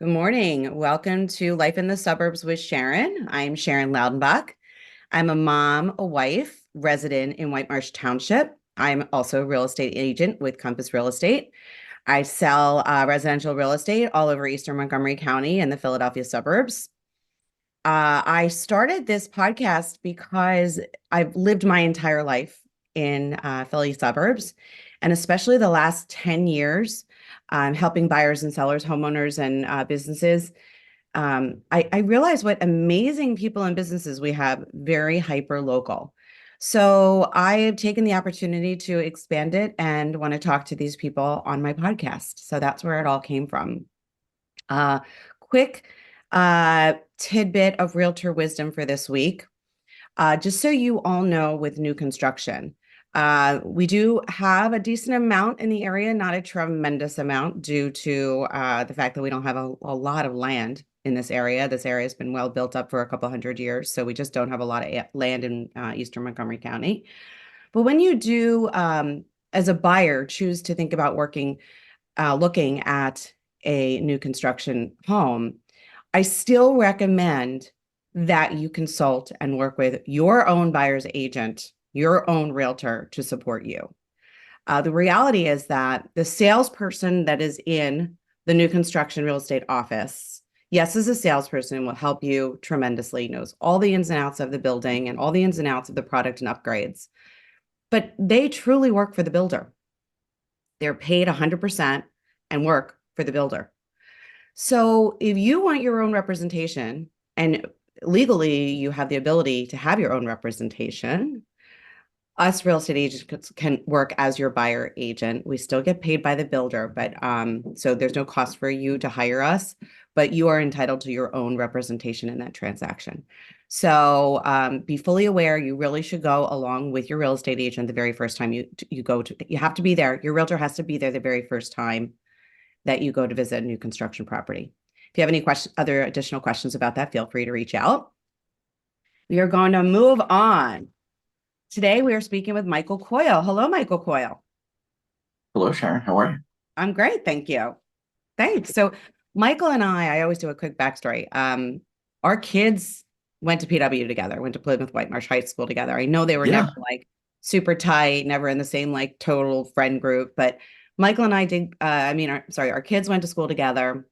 Good morning. Welcome to Life in the Suburbs with Sharon. I'm Sharon Loudenbach. I'm a mom, a wife, resident in White Marsh Township. I'm also a real estate agent with Compass Real Estate. I sell residential real estate all over Eastern Montgomery County and the Philadelphia suburbs. I started this podcast because I've lived my entire life in Philly suburbs, and especially the last 10 years, helping buyers and sellers, homeowners, and businesses. I realize what amazing people and businesses we have, very hyper local. So I have taken the opportunity to expand it and want to talk to these people on my podcast. So that's where it all came from. Quick tidbit of realtor wisdom for this week. Just so you all know, with new construction, we do have a decent amount in the area, not a tremendous amount due to the fact that we don't have a lot of land in this area. This area has been well built up for a couple hundred years, so we just don't have a lot of land in Eastern Montgomery County. But when you do, as a buyer, choose to think about looking at a new construction home, I still recommend that you consult and work with your own buyer's agent, your own realtor to support you. The reality is that the salesperson that is in the new construction real estate office, yes, as a salesperson, will help you tremendously, knows all the ins and outs of the building and all the ins and outs of the product and upgrades. But they truly work for the builder. They're paid 100% and work for the builder. So if you want your own representation, and legally you have the ability to have your own representation, us real estate agents can work as your buyer agent. We still get paid by the builder, but so there's no cost for you to hire us, but you are entitled to your own representation in that transaction. So be fully aware, you really should go along with your real estate agent the very first time you have to be there. Your realtor has to be there the very first time that you go to visit a new construction property. If you have any other additional questions about that, feel free to reach out. We are going to move on. Today, we are speaking with Michael Coyle. Hello, Michael Coyle. Hello, Sharon. How are you? I'm great, thank you. Thanks. So Michael and I always do a quick backstory. Our kids went to PW together, went to Plymouth White Marsh High School together. I know they were never Yeah, like super tight, never in the same like total friend group, but Michael and I did, our kids went to school together.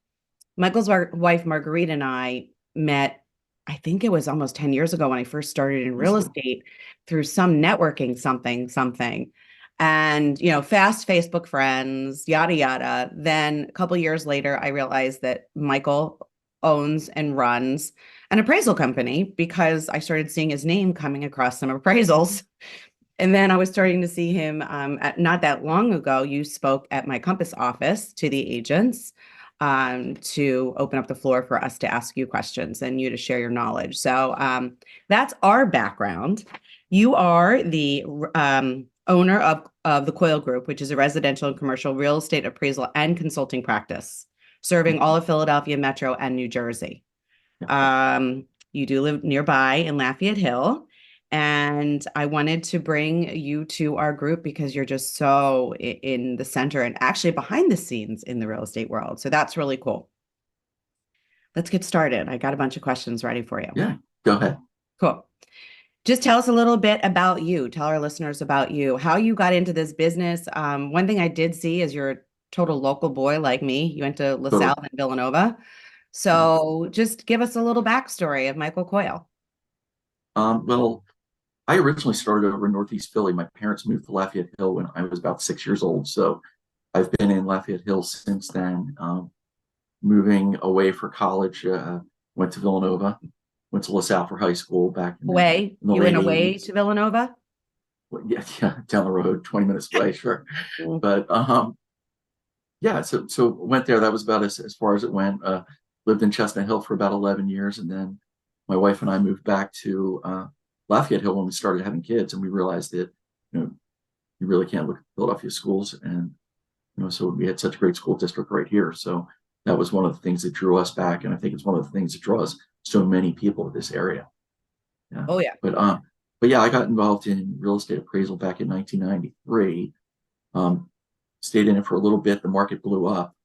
Michael's wife, Marguerite, and I met, I think it was almost 10 years ago when I first started in real easily. estate through some networking, something. And, fast Facebook friends, yada, yada. Then a couple years later, I realized that Michael owns and runs an appraisal company because I started seeing his name coming across some appraisals. And then I was starting to see him not that long ago. You spoke at my Compass office to the agents to open up the floor for us to ask you questions and you to share your knowledge. So that's our background. You are the owner of the Coyle Group, which is a residential and commercial real estate appraisal and consulting practice, serving all of Philadelphia Metro and New Jersey. You do live nearby in Lafayette Hill. And I wanted to bring you to our group because you're just so in the center and actually behind the scenes in the real estate world. So that's really cool. Let's get started. I got a bunch of questions ready for you. Yeah, go ahead. Cool. Just tell us a little bit about you. Tell our listeners about you, how you got into this business. One thing I did see is you're a total local boy like me. You went to Totally. LaSalle and Villanova. Yeah. So just give us a little backstory of Michael Coyle. Well, I originally started over in Northeast Philly. My parents moved to Lafayette Hill when I was about 6 years old. So I've been in Lafayette Hill since then. Moving away for college, went to Villanova, went to LaSalle for high school back in the You went late away 80s. to Villanova? Well, yeah, yeah, down the road, 20 minutes away, sure. Mm. But yeah, so went there. That was about as far as it went. Lived in Chestnut Hill for about 11 years, and then my wife and I moved back to Lafayette Hill when we started having kids, and we realized that you really can't look at Philadelphia schools, and so we had such a great school district right here. So that was one of the things that drew us back, and I think it's one of the things that draws so many people to this area. Yeah, Oh, yeah. but yeah, I got involved in real estate appraisal back in 1993. Um, Stayed in it for a little bit. The market blew up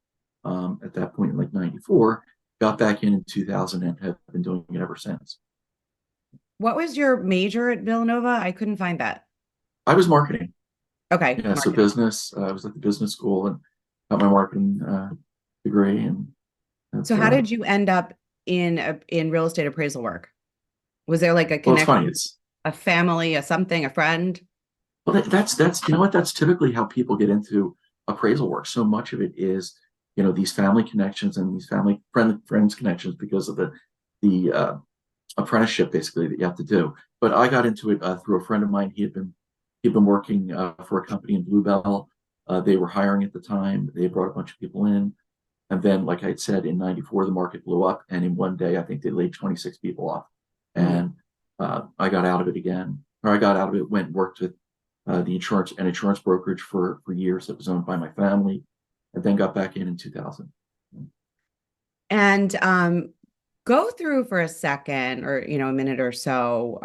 at that point in like 94. got back in 2000 and have been doing it ever since. What was your major at Villanova? I couldn't find that. I was marketing. Okay, Yeah, so marketing. business. I was at the business school and got my marketing degree, and have, So how did you end up in real estate appraisal work? Was there like a well, it's funny. connection, a family, a something, a friend? Well, that's you know what, that's typically how people get into appraisal work. So much of it is, these family connections and these friends connections because of the apprenticeship basically that you have to do. But I got into it through a friend of mine. He'd been working for a company in Bluebell. They were hiring at the time. They brought a bunch of people in, and then, like I had said, in '94 the market blew up, and in one day I think they laid 26 people off. Mm. And I got out of it again, or I got out of it, went and worked with the insurance brokerage for years that was owned by my family, and then got back in 2000. And go through for a second, or a minute or so,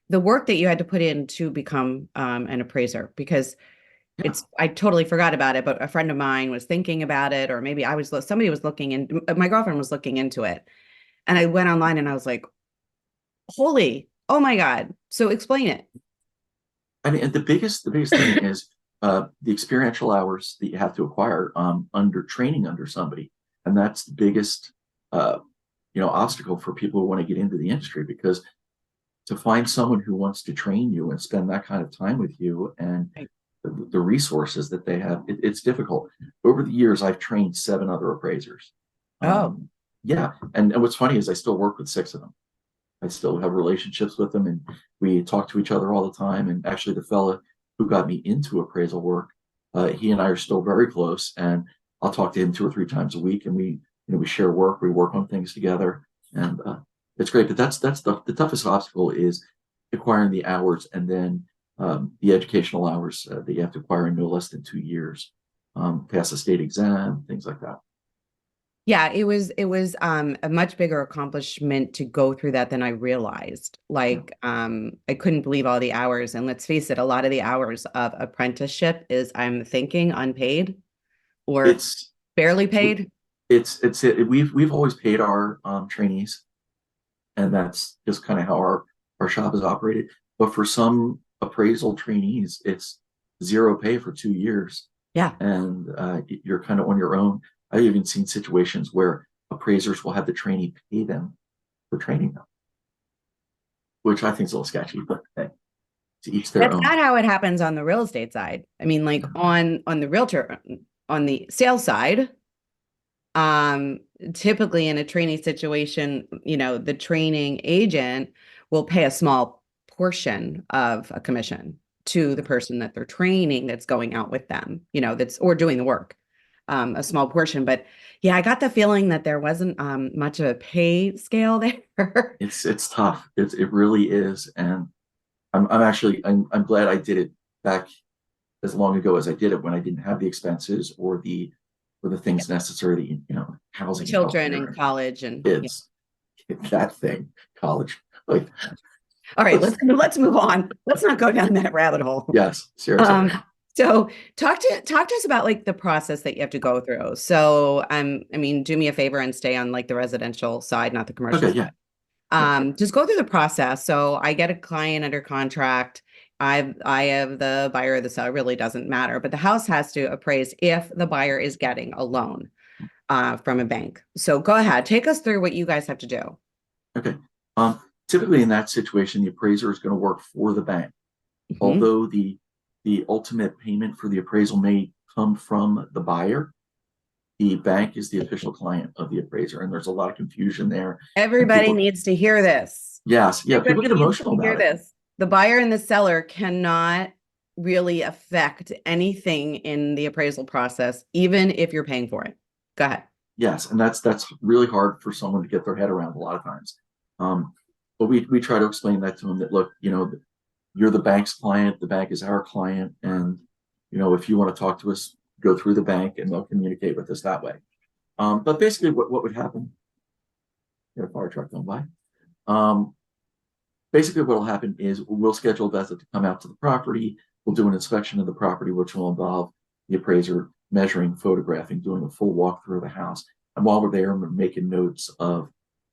the work that you had to put in to become an appraiser, because Yeah, I totally forgot about it, but a friend of mine was thinking about it, or maybe somebody was looking in, my girlfriend was looking into it, and I went online and I was like, holy, oh my God. So explain it. I mean, and the biggest thing is the experiential hours that you have to acquire under training under somebody, and that's the biggest uh, obstacle for people who want to get into the industry, because to find someone who wants to train you and spend that kind of time with you, and Right. the resources that they have, it's difficult. Over the years, I've trained 7 other appraisers. Oh, Yeah, and what's funny is I still work with 6 of them. I still have relationships with them, and we talk to each other all the time. And actually, the fella who got me into appraisal work, he and I are still very close, and I'll talk to him 2 or 3 times a week, and we share work, we work on things together, and it's great. But that's the toughest obstacle is acquiring the hours, and then the educational hours that you have to acquire in no less than 2 years, pass a state exam, things like that. yeah, it was a much bigger accomplishment to go through that than I realized. Yeah. Like I couldn't believe all the hours, and let's face it, a lot of the hours of apprenticeship is, I'm thinking, unpaid or It's barely paid. we've always paid our trainees, and that's just kind of how our shop is operated. But for some appraisal trainees, it's zero pay for 2 years, Yeah. and you're kind of on your own. I've even seen situations where appraisers will have the trainee pay them for training them, which I think is a little sketchy, but hey, to each their That's own. not how it happens on the real estate side. I mean, like Yeah. on the realtor, on the sales side, um, typically in a training situation, the training agent will pay a small portion of a commission to the person that they're training that's going out with them, that's or doing the work. A small portion. But yeah, I got the feeling that there wasn't much of a pay scale there. It's tough. It really is, and I'm glad I did it back as long ago as I did it, when I didn't have the expenses or the things necessary to, housing and Children healthcare in and college and yeah. kids. That thing, college. Like, All right, let's move on. Let's not go down that rabbit hole. yes, seriously. Um, so talk to us about like the process that you have to go through. So I mean, do me a favor and stay on like the residential side, not the commercial Okay, side. yeah, yeah. Just go through the process. So I get a client under contract. I have the buyer or the seller, really doesn't matter, but the house has to appraise if the buyer is getting a loan from a bank. So go ahead, take us through what you guys have to do. Okay. Um, Typically in that situation, the appraiser is going to work for the bank, Mhm. although the ultimate payment for the appraisal may come from the buyer. The bank is the official client of the appraiser, and there's a lot of confusion there. And Everybody people, needs to hear this. yes, yeah, people Everybody get needs emotional to hear about it. this. The buyer and the seller cannot really affect anything in the appraisal process, even if you're paying for it. Go ahead. Yes, and that's really hard for someone to get their head around a lot of times. Um, but we try to explain that to them, that look, you're the bank's client, the bank is our client, and if you want to talk to us, go through the bank, and they'll communicate with us that way. But basically, what would happen? Get a fire truck going by. Um, Basically, what will happen is we'll schedule a visit to come out to the property. We'll do an inspection of the property, which will involve the appraiser measuring, photographing, doing a full walkthrough of the house. And while we're there, we're making notes of,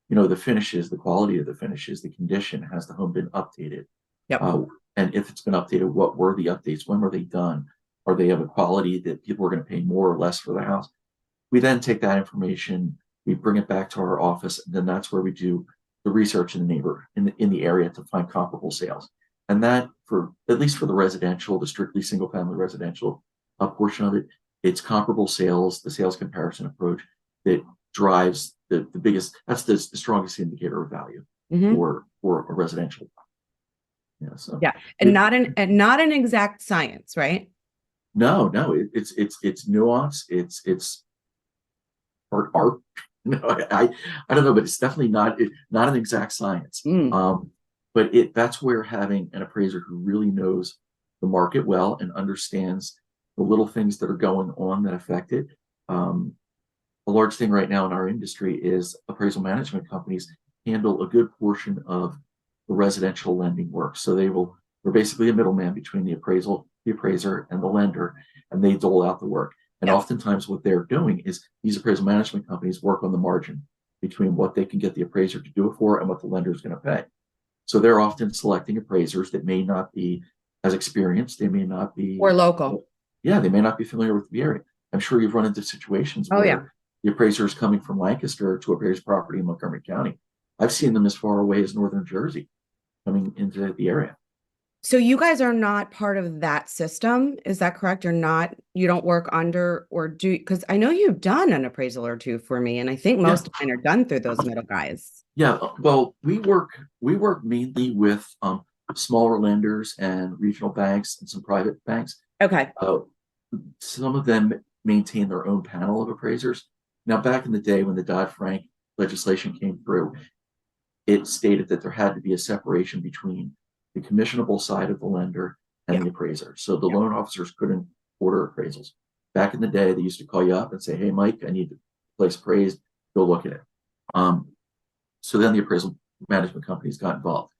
the finishes, the quality of the finishes, the condition. Has the home been updated? Yep. Uh, and if it's been updated, what were the updates? When were they done? Are they of a quality that people are going to pay more or less for the house? We then take that information, we bring it back to our office, and then that's where we do the research in the in the area to find comparable sales. And that, for at least for the residential, the strictly single family residential portion of it, it's comparable sales, the sales comparison approach that drives the biggest. That's the strongest indicator of value Hmm. for a residential. Yeah. So Yeah. And it, not an exact science, right? no, it's nuance. It's art. No, I don't know, but it's definitely not an exact science. Mm. But that's where having an appraiser who really knows the market well and understands the little things that are going on that affect it. Um, a large thing right now in our industry is appraisal management companies handle a good portion of the residential lending work. So they're basically a middleman between the appraiser, and the lender, and they dole out the work. And Yep. oftentimes what they're doing is these appraisal management companies work on the margin between what they can get the appraiser to do it for and what the lender is going to pay. So they're often selecting appraisers that may not be as experienced. They may not Or be, local. yeah, they may not be familiar with the area. I'm sure you've run into situations Oh, yeah. where the appraiser is coming from Lancaster to appraise property in Montgomery County. I've seen them as far away as northern Jersey coming into the area. So you guys are not part of that system. Is that correct? You don't work under or do, because I know you've done an appraisal or two for me, and I think Yeah, most of mine are done through those middle guys. yeah. Well, we work mainly with smaller lenders and regional banks and some private banks. Okay. Uh, some of them maintain their own panel of appraisers. Now, back in the day when the Dodd-Frank legislation came through, it stated that there had to be a separation between the commissionable side of the lender and Yeah. the appraiser. So the Yeah. loan officers couldn't order appraisals. Back in the day, they used to call you up and say, "Hey, Mike, I need the place appraised. Go look at it." Um, so then the appraisal management companies got involved.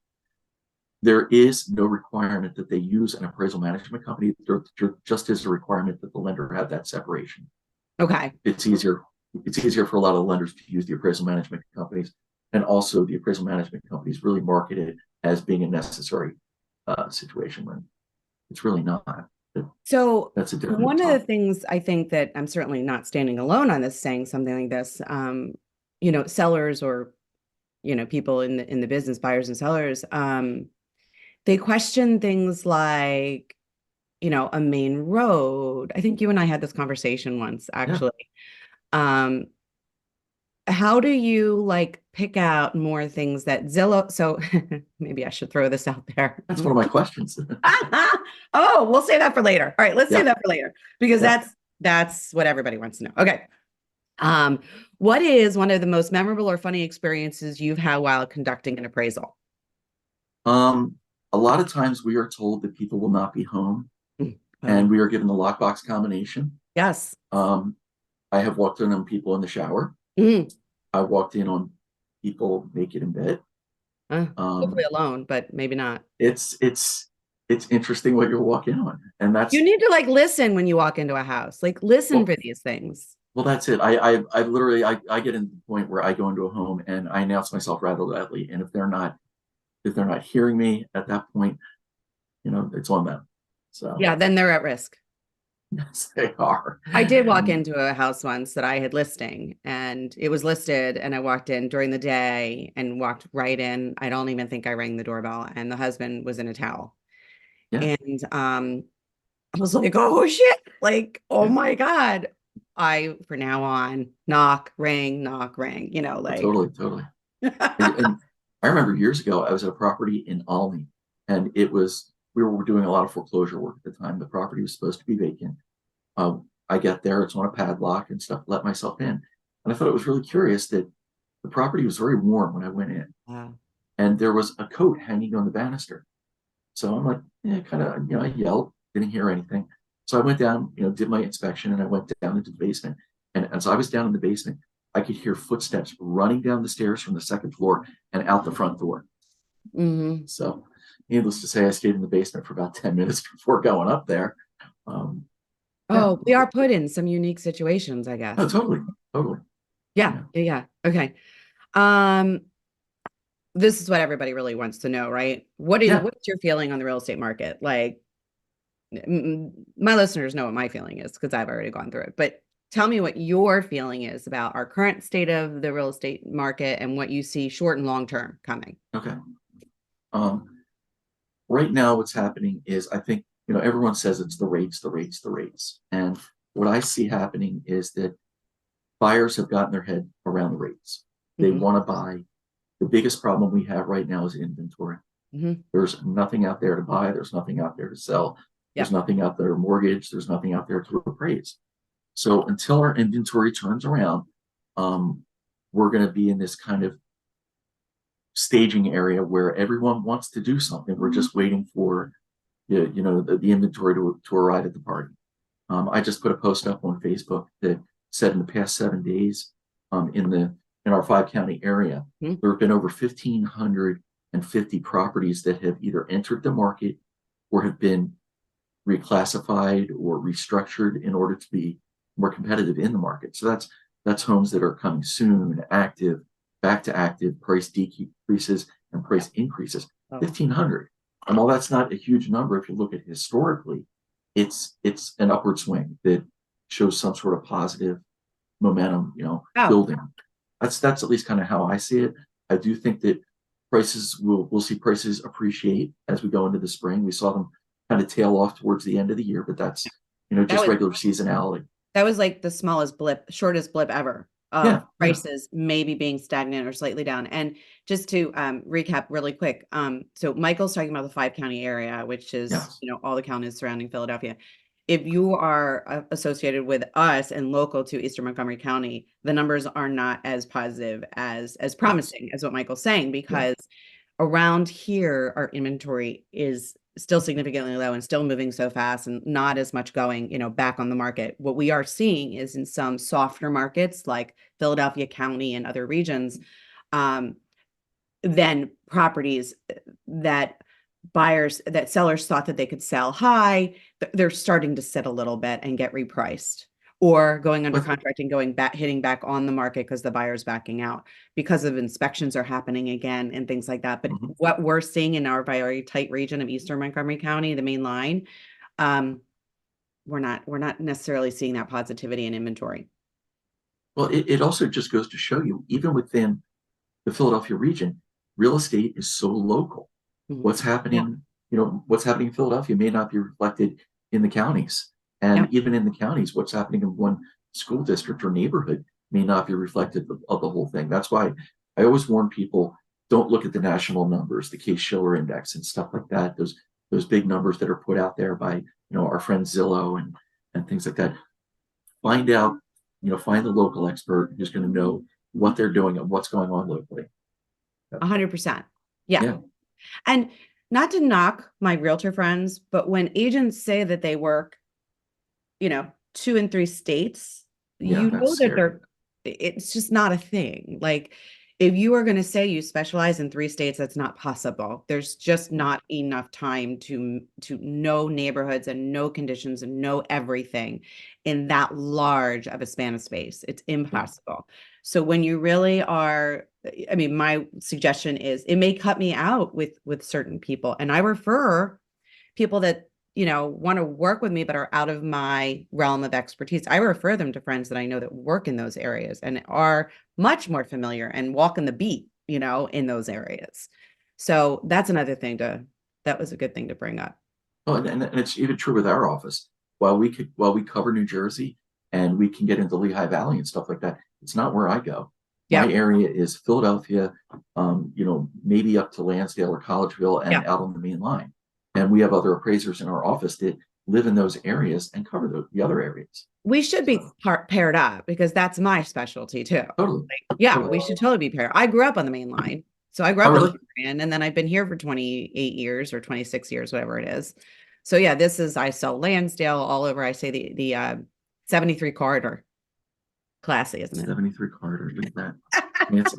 There is no requirement that they use an appraisal management company. There just is a requirement that the lender have that separation. Okay. It's easier. It's easier for a lot of lenders to use the appraisal management companies, and also the appraisal management companies really market it as being a necessary situation when it's really not. So That's a different one of the topic. things I think that I'm certainly not standing alone on this saying something like this, sellers or, people in the business, buyers and sellers, they question things like, a main road. I think you and I had this conversation once, Yeah, actually. Um, how do you like pick out more things that Zillow? So maybe I should throw this out there. that's one of my questions. Oh, we'll say that for later. All right, let's save Yeah, that for later because yeah. that's what everybody wants to know. Okay. Um, what is one of the most memorable or funny experiences you've had while conducting an appraisal? Um, a lot of times we are told that people will not be home, Mm. and Oh, we are given the lockbox combination. yes. Um, I have walked in on people in the shower. Mm. I walked in on people naked in bed. Hopefully Um, alone, but maybe not. it's interesting what you'll walk in on, and You need to like listen when you walk into a house. Like listen well, for these things. that's it. I literally I get into the point where I go into a home and I announce myself rather loudly, and if they're not hearing me at that point, it's on them. So Yeah, then they're at risk. yes, they are. I did walk into a house once that I had listing and it was listed and I walked in during the day and walked right in. I don't even think I rang the doorbell and the husband was in a towel. Yeah, And I was like, oh shit, like, oh yeah. my God. I, for now on, knock, ring, Oh, like, totally, totally. And I remember years ago, I was at a property in Alney, and we were doing a lot of foreclosure work at the time. The property was supposed to be vacant. I get there, it's on a padlock and stuff, let myself in. And I thought it was really curious that the property was very warm when I went in, wow. and there was a coat hanging on the banister. So I'm like, yeah, kind of, I yelled, didn't hear anything. So I went down, did my inspection, and I went down into the basement. And so I was down in the basement. I could hear footsteps running down the stairs from the second floor and out the front door. Hmm. So, needless to say, I stayed in the basement for about 10 minutes before going up there. Um, yeah, Oh, we are put in some unique situations, I oh, guess. totally, totally. Yeah. Yeah. Yeah. Yeah. Okay. Um, this is what everybody really wants to know, right? Yeah. What's your feeling on the real estate market? Like, my listeners know what my feeling is because I've already gone through it. But tell me what your feeling is about our current state of the real estate market and what you see short and long term coming. Okay. Um, right now, what's happening is I think, everyone says it's the rates, the rates, the rates. And what I see happening is that buyers have gotten their head around the rates. They Hmm. want to buy. The biggest problem we have right now is inventory. Hmm. There's nothing out there to buy. There's nothing out there to sell. There's Yeah. nothing out there to mortgage. There's nothing out there to appraise. So until our inventory turns around, um, we're going to be in this kind of staging area where everyone wants to do something. We're just waiting for the inventory to arrive at the party. I just put a post up on Facebook that said in the past 7 days, in our 5 county area, Mhm. there have been over 1,550 properties that have either entered the market or have been reclassified or restructured in order to be more competitive in the market. So that's homes that are coming soon, active, back to active, price decreases and Yeah. price increases. Oh, 1,500. And while that's not a huge number, if you look at historically, it's an upward swing that shows some sort of positive momentum, oh, building. That's at least kind of how I see it. I do think that prices we'll see prices appreciate as we go into the spring. We saw them kind of tail off towards the end of the year, but that's that just was regular seasonality. that was like the smallest blip, shortest blip ever of Yeah, yeah, prices maybe being stagnant or slightly down. And just to recap really quick, so Michael's talking about the 5 county area, which is, yes, all the counties surrounding Philadelphia. If you are associated with us and local to Eastern Montgomery County, the numbers are not as positive as yes, promising as what Michael's saying, yeah. because around here, our inventory is still significantly low and still moving so fast and not as much going, back on the market. What we are seeing is in some softer markets like Philadelphia County and other regions, um, then properties that sellers thought that they could sell high, they're starting to sit a little bit and get repriced or going under But contract and going back, hitting back on the market because the buyer's backing out because of inspections are happening again and things like that. But mhm. what we're seeing in our very tight region of Eastern Montgomery County, the main line, um, we're not necessarily seeing that positivity in inventory. Well, it also just goes to show you, even within the Philadelphia region, real estate is so local. Mhm. What's Yeah. happening, what's happening in Philadelphia may not be reflected in the counties. Yeah. And even in the counties, what's happening in one school district or neighborhood may not be reflected of the whole thing. That's why I always warn people, don't look at the national numbers, the Case-Shiller index and stuff like that. Those big numbers that are put out there by, our friend Zillow and things like that. Find out, find the local expert who's going to know what they're doing and what's going on locally. 100%. Yeah. Yeah, And not to knock my realtor friends, but when agents say that they work, 2 and 3 states, yeah, that's that scary. it's just not a thing. Like, if you are going to say you specialize in 3 states, that's not possible. There's just Yeah. not enough time to know neighborhoods and know conditions and know everything in that large of a span of space. It's Yeah. impossible. So when you really are, I mean, my suggestion is it may cut me out with certain people, and I refer people that want to work with me but are out of my realm of expertise. I refer them to friends that I know that work in those areas and are much more familiar and walk in the beat, in those areas. So that's another thing that was a good thing to bring up. Well, and it's even true with our office. While we cover New Jersey and we can get into Lehigh Valley and stuff like that, it's not where I go. My Yeah. area is Philadelphia, maybe up to Lansdale or Collegeville Yeah. and out on the main line. And we have other appraisers in our office that live in those areas and cover the other areas. We should be So paired up because that's my specialty too. totally, Yeah, totally. we should totally be paired. I grew up on the main line. So I grew Oh, up in really? Marion, and then I've been here for 28 years or 26 years, whatever it is. So yeah, I sell Lansdale all over. I say the 73 corridor. Classy, isn't it? 73 corridors. Look at that. Fancy.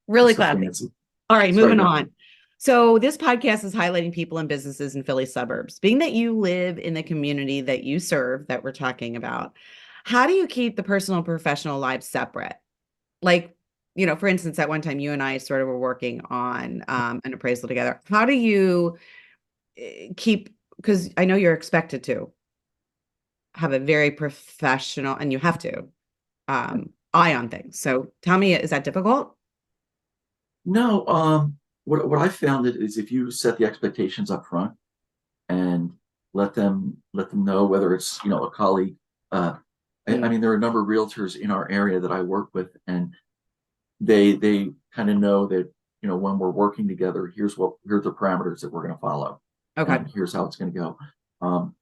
Really That's so classy. fancy. All right, Sorry moving about that. on. So this podcast is highlighting people and businesses in Philly suburbs. Being that you live in the community that you serve, that we're talking about, how do you keep the personal and professional lives separate? like, for instance, at one time you and I sort of were working on an appraisal together. How do you keep, because I know you're expected to have a very professional, and you have to, eye on things. So tell me, is that difficult? No, what I found it is if you set the expectations up front and let them know whether it's a colleague. I Mm, mean, there are a number of realtors in our area that I work with, and they kind of know that when we're working together, here's the parameters that we're going to follow, okay. and here's how it's going to go. Um,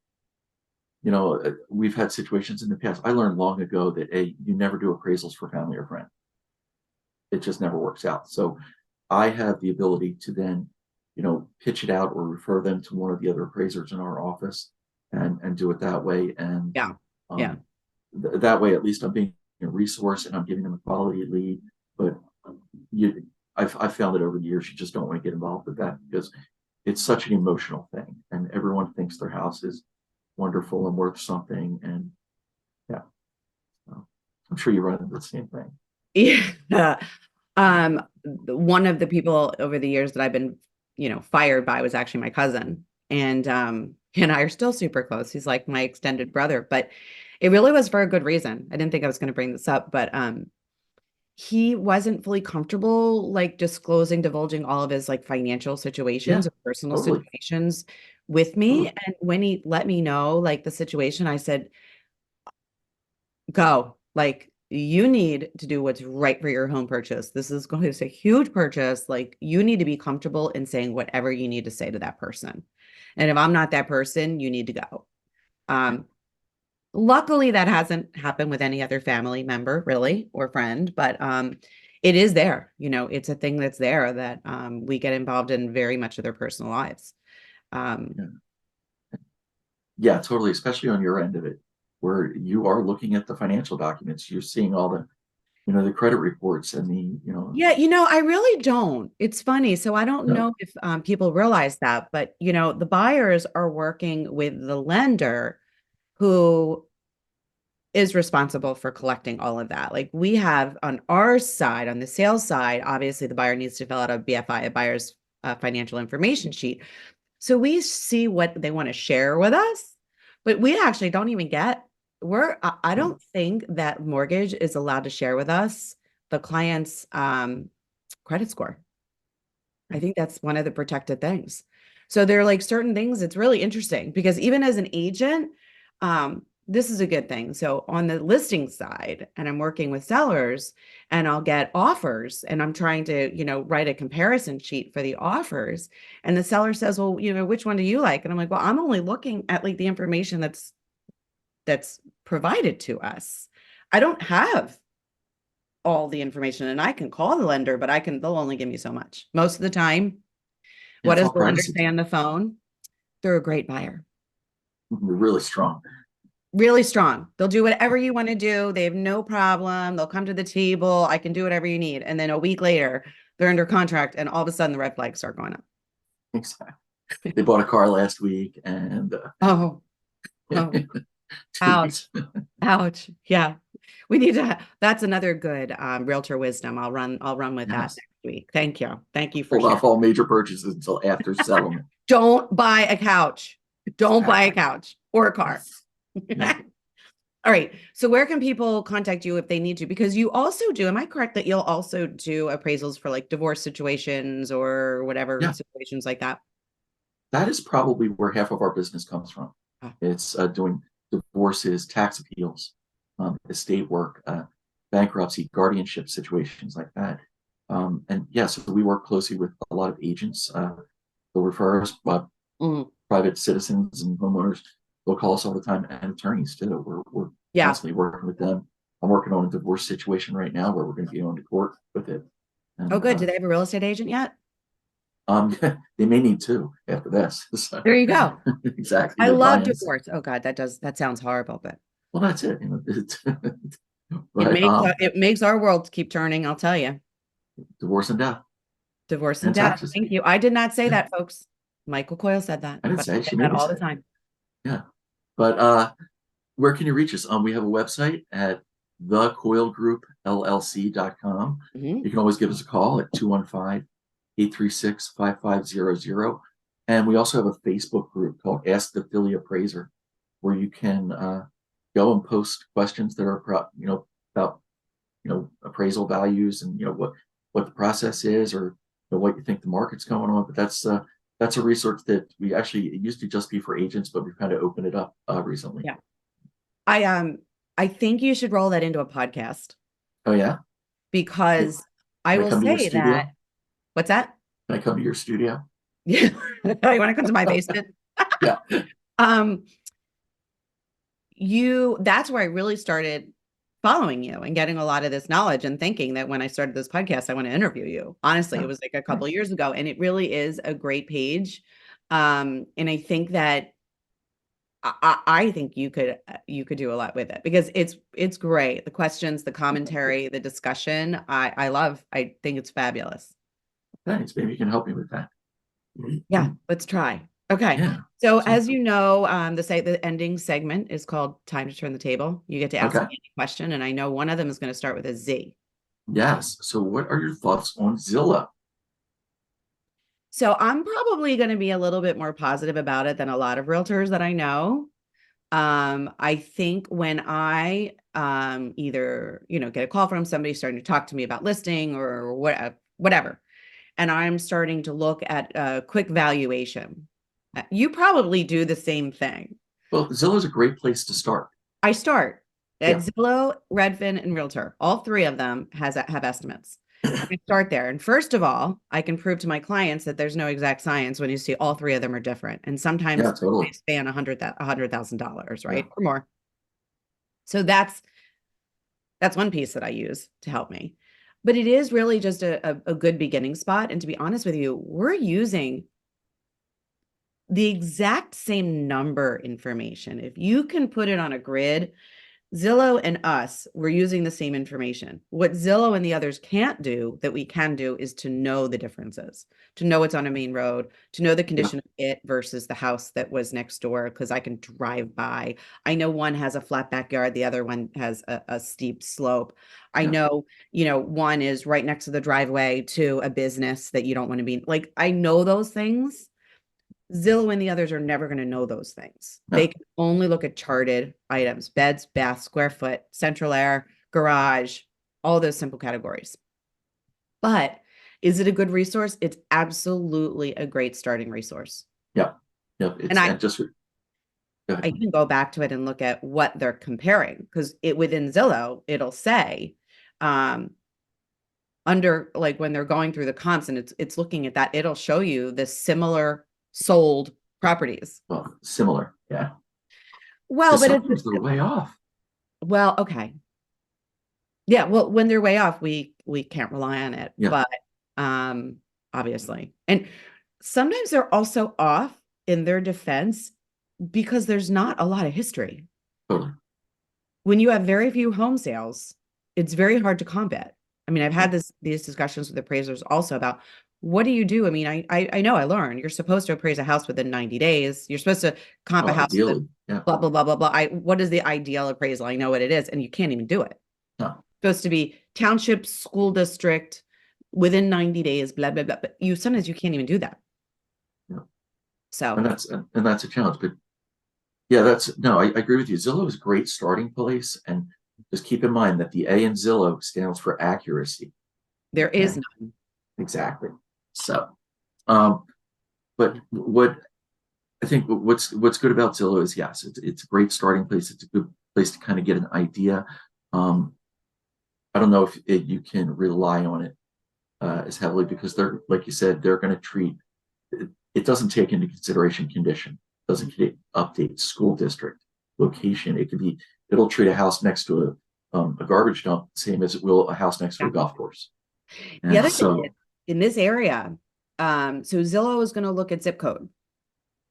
we've had situations in the past. I learned long ago that you never do appraisals for family or friend. It just never works out. So I have the ability to then, pitch it out or refer them to one of the other appraisers in our office and do it that way. And Yeah. Yeah. um, that way, at least I'm being a resource and I'm giving them a quality lead. But you, I've found that over the years, you just don't want to get involved with that because it's such an emotional thing, and everyone thinks their house is wonderful and worth something. And yeah, so I'm sure you run into the same thing. Yeah. One of the people over the years that I've been, fired by was actually my cousin. And he and I are still super close. He's like my extended brother, but it really was for a good reason. I didn't think I was going to bring this up, but he wasn't fully comfortable like disclosing, divulging all of his like financial Yeah, situations or personal totally. situations with me. Totally. And when he let me know like the situation, I said, go. Like, you need to do what's right for your home purchase. This is going to be a huge purchase. Like, you need to be comfortable in saying whatever you need to say to that person. And if I'm not that person, you need to go. Yeah. Um, Luckily, that hasn't happened with any other family member, really, or friend, but it is there. It's a thing that's there that we get involved in very much of their personal lives. Um, Yeah. Yeah, totally, especially on your end of it, where you are looking at the financial documents, you're seeing all the credit reports and Yeah, I really don't. It's funny. So I don't no, know if people realize that, but the buyers are working with the lender who is responsible for collecting all of that. Like we have on our side, on the sales side, obviously the buyer needs to fill out a BFI, a buyer's financial information sheet. So we see what they want to share with us, but we actually don't even get, I no, don't think that mortgage is allowed to share with us the client's credit score. I yeah, think that's one of the protected things. So there are like certain things, it's really interesting because even as an agent, this is a good thing. So on the listing side, and I'm working with sellers and I'll get offers and I'm trying to, write a comparison sheet for the offers. And the seller says, well, which one do you like? And I'm like, well, I'm only looking at like the information that's provided to us. I don't have all the information and I can call the lender, but they'll only give me so much. Most of the time, yeah, what it's does all the lender privacy say too. on the phone? They're a great buyer. We're really strong. Really strong. They'll do whatever you want to do. They have no problem. They'll come to the table. I can do whatever you need. And then a week later, they're under contract and all of a sudden the red flags start going up. Exactly. They bought a car last week and Oh, oh, 2 weeks ouch, ouch. Yeah. We need to, that's another good realtor wisdom. I'll run with that yes, next week. Thank you. Thank you for hold sharing. off all major purchases until after settlement. Don't buy a couch. Don't buy a Exactly. couch or a car. Yeah, All right. So where can people contact you if they need to? Because you also do, am I correct that you'll also do appraisals for like divorce situations or whatever yeah. situations like that? That is probably where half of our business comes from. Ah, It's doing divorces, tax appeals, estate work, bankruptcy, guardianship situations like that. And yes, yeah, so we work closely with a lot of agents. They'll refer us, mm, private citizens and homeowners. They'll call us all the time, and attorneys too. We're yeah. constantly working with them. I'm working on a divorce situation right now where we're going to be going to court with it. Oh, And good. Do they have a real estate agent yet? they may need two after this. So, There you go. exactly, I the love buy-ins. divorce. Oh God, that sounds horrible, but Well, that's it. it But makes it makes our world keep turning, I'll tell you. divorce and death Divorce and and death. taxes. Thank you. I did not say Yeah, that, folks. Michael Coyle said that, I didn't but I say it. say She made that me all say the it. time. Yeah, but where can you reach us? We have a website at the Coyle Group LLC.com. Mhm. You can always give us a call at 215-836-5500. And we also have a Facebook group called Ask the Philly Appraiser, where you can go and post questions that are about appraisal values and what the process is, or what you think the market's going on. But that's a resource that we actually, it used to just be for agents, but we've kind of opened it up recently. Yeah. I think you should roll that into a podcast Oh yeah. Can because I I will come to your say that, studio? what's that? Can I come to your studio? Yeah. You want to come to my basement? Yeah. Um, that's where I really started following you and getting a lot of this knowledge and thinking that when I started this podcast, I want to interview you. Honestly, it Yeah. was like a couple of Thanks. years ago, and it really is a great page. And I think that I think you could do a lot with it because it's great. The questions, the commentary, the discussion, I love. I think it's fabulous. Thanks. Maybe you can help me with that. Yeah, let's try. Okay. Yeah. So So, as you know, the ending segment is called Time to Turn the Table. You get to ask me okay. any question, and I know one of them is going to start with a Z. Yes. So what are your thoughts on Zillow? So I'm probably going to be a little bit more positive about it than a lot of realtors that I know. I think when I either, get a call from somebody starting to talk to me about listing or whatever, and I'm starting to look at a quick valuation. You probably do the same thing. Well, Zillow is a great place to start. I start at Yeah. Zillow, Redfin, and Realtor. All three of them have estimates. And I start there. And first of all, I can prove to my clients that there's no exact science when you see all three of them are different. And sometimes Yeah, they totally. span $100,000, Yeah. right? Or more. So that's one piece that I use to help me. But it is really just a good beginning spot. And to be honest with you, we're using the exact same number information. If you can put it on a grid, Zillow and us, we're using the same information. What Zillow and the others can't do that we can do is to know the differences, to know it's on a main road, to know the Yeah. condition of it versus the house that was next door, because I can drive by. I know one has a flat backyard, the other one has a steep slope. I Yeah. know, one is right next to the driveway to a business that you don't want to be like. I know those things. Zillow and the others are never going to know those things. They No. can only look at charted items, beds, bath, square foot, central air, garage, all those simple categories. But is it a good resource? It's absolutely a great starting resource. Yeah. Yeah. And It's I, and just go I ahead. can go back to it and look at what they're comparing because it within Zillow, it'll say um, under like when they're going through the comps and it's looking at that, it'll show you the similar sold properties. Well, similar. Yeah. Well, Because but it's sometimes they're way off. well, okay. Yeah, well, when they're way off, we can't rely on it, Yeah. but obviously. And sometimes they're also off in their defense because there's not a lot of history. Totally. When you have very few home sales, it's very hard to combat. I mean, I've Yeah. had these discussions with appraisers also about what do you do? I mean, I know I learned you're supposed to appraise a house within 90 days. You're supposed to comp a Oh, house with ideally. Yeah. blah blah blah blah blah. What is the ideal appraisal? I know what it is, and you can't even do it. No. Supposed to be township, school district, within 90 days, blah, blah, blah. But sometimes you can't even do that. Yeah. So And that's a challenge. But yeah, that's no, I agree with you. Zillow is a great starting place. And just keep in mind that the A in Zillow stands for accuracy. there is Okay. none. Exactly. So, um, but what I think what's good about Zillow is yes, it's a great starting place. It's a good place to kind of get an idea. Um, I don't know if you can rely on it as heavily because they're like you said, they're going to treat it doesn't take into consideration condition, doesn't update school district, location. It'll treat a house next to a garbage dump same as it will a house next to Yeah. a golf course. The And other thing is, so in this area, so Zillow is going to look at zip code,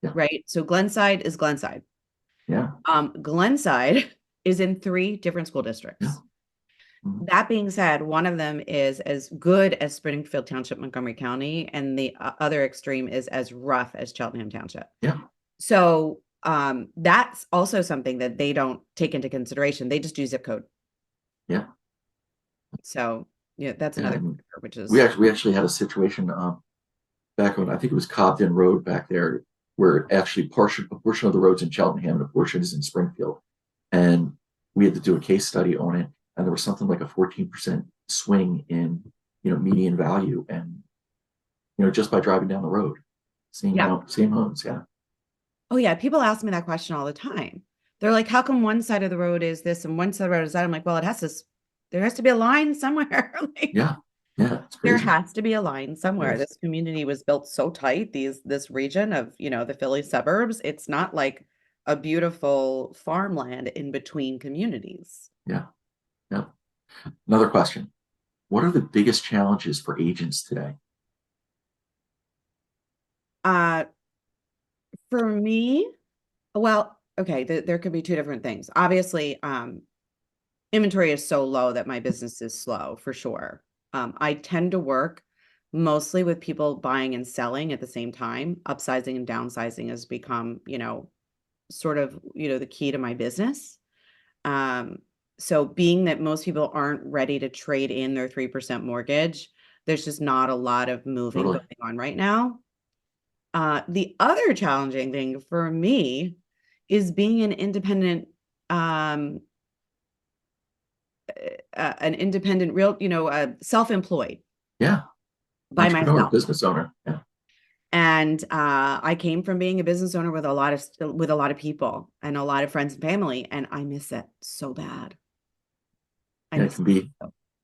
yeah, right? So Glenside is Glenside. yeah, Glenside is in three different school yeah, districts. mhm, That being said, one of them is as good as Springfield Township, Montgomery County, and the other extreme is as rough as Cheltenham Township. yeah, So that's also something that they don't take into consideration. They just do zip code. Yeah. So yeah, that's Yeah. another And factor, which is we actually had a situation back when I think it was Cobden Road back there, where actually a portion of the road's in Cheltenham and a portion is in Springfield. And we had to do a case study on it, and there was something like a 14% swing in, median value, and just by driving down the road, seeing yeah. same homes. Yeah. Oh yeah, people ask me that question all the time. They're like, how come one side of the road is this and one side of the road is that? I'm like, well, there has to be a line somewhere. Like, Yeah. Yeah. It's there crazy. has to be a line somewhere. Yes. This community was built so tight, this region of, the Philly suburbs, it's not like a beautiful farmland in between communities. Yeah. Yeah. Another question. What are the biggest challenges for agents today? Uh, for me, well, okay, there could be two different things. Obviously, inventory is so low that my business is slow for sure. I tend to work mostly with people buying and selling at the same time. Upsizing and downsizing has become, sort of, the key to my business. Um, so being that most people aren't ready to trade in their 3% mortgage, there's just not a lot of moving Totally. going on right now. The other challenging thing for me is being um, an independent real, self-employed Yeah. by Entrepreneur, myself. business owner. Yeah. And I came from being a business owner with a lot of people and a lot of friends and family, and I miss it so bad. I Yeah. miss it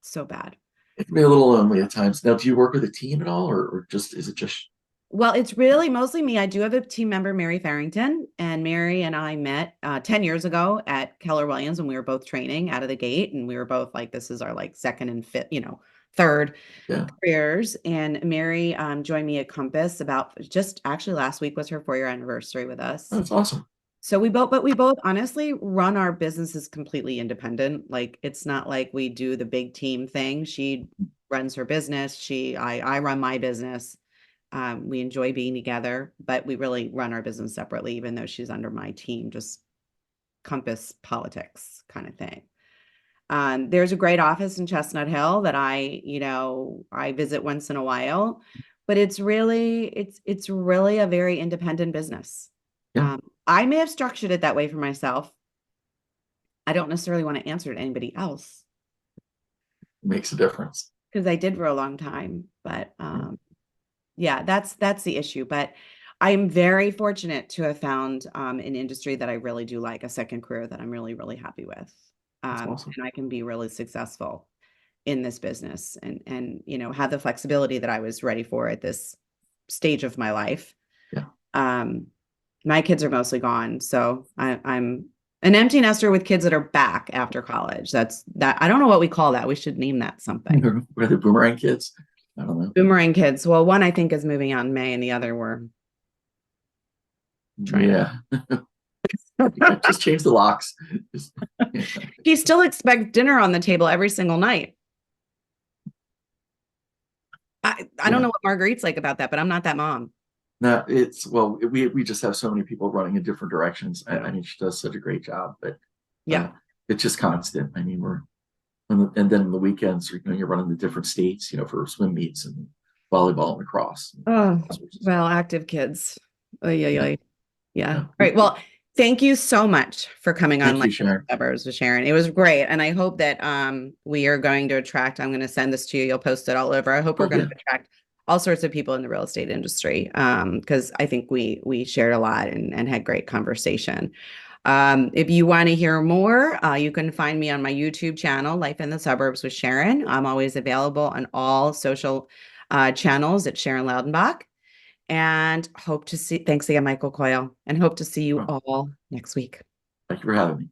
so bad. It can be a little lonely at times. Now, do you work with a team at all, or just is it just Well, it's really mostly me. I do have a team member, Mary Farrington, and Mary and I met 10 years ago at Keller Williams when we were both training out of the gate. And we were both like, this is our like second and fifth, third yeah? careers. And Mary joined me at Compass about just actually last week was her 4-year anniversary with Oh, us. that's awesome. So we both honestly run our businesses completely independent. Like it's not like we do the big team thing. She runs her business. I run my business. We enjoy being together, but we really run our business separately, even though she's under my team, just compass politics kind of thing. There's a great office in Chestnut Hill that I visit once in a while, but it's really a very independent business. Yeah, I may have structured it that way for myself. I don't necessarily want to answer to anybody else it makes a difference. because I did for a long time, but Yeah, yeah, that's the issue. But I'm very fortunate to have found an industry that I really do like, a second career that I'm really, really happy with. that's awesome. And I can be really successful in this business and have the flexibility that I was ready for at this stage of my life. Yeah, Um, my kids are mostly gone, so I'm an empty nester with kids that are back after college. That's that. I don't know what we call that. We should name that something. what are the boomerang kids? I don't know. Boomerang kids. Well, one I think is moving out in May, and the other we're trying to. Yeah, just change the locks. Just, yeah. He still expects dinner on the table every single night. I don't Yeah. know what Marguerite's like about that, but I'm not that mom. No, we just have so many people running in different directions. I mean, she does such a great job, but Yeah. uh, it's just constant. I mean, and then the weekends, you're running the different states, for swim meets and volleyball and lacrosse, and Oh, all sorts of stuff. well, active kids. Oy, oy, Yeah, oy. Yeah. yeah. All right. Well, thank you so much for coming on Thank you, Life in the Sharon. Suburbs with Sharon. It was great. And I hope that we are going to attract, I'm going to send this to you. You'll post it all over. I hope we're Oh going yeah, to attract all sorts of people in the real estate industry. Because I think we shared a lot and had great conversation. If you want to hear more, you can find me on my YouTube channel, Life in the Suburbs with Sharon. I'm always available on all social channels at Sharon Loudenbach. And hope to see, thanks again, Michael Coyle, and hope to see you well, all next week. thank you for having me.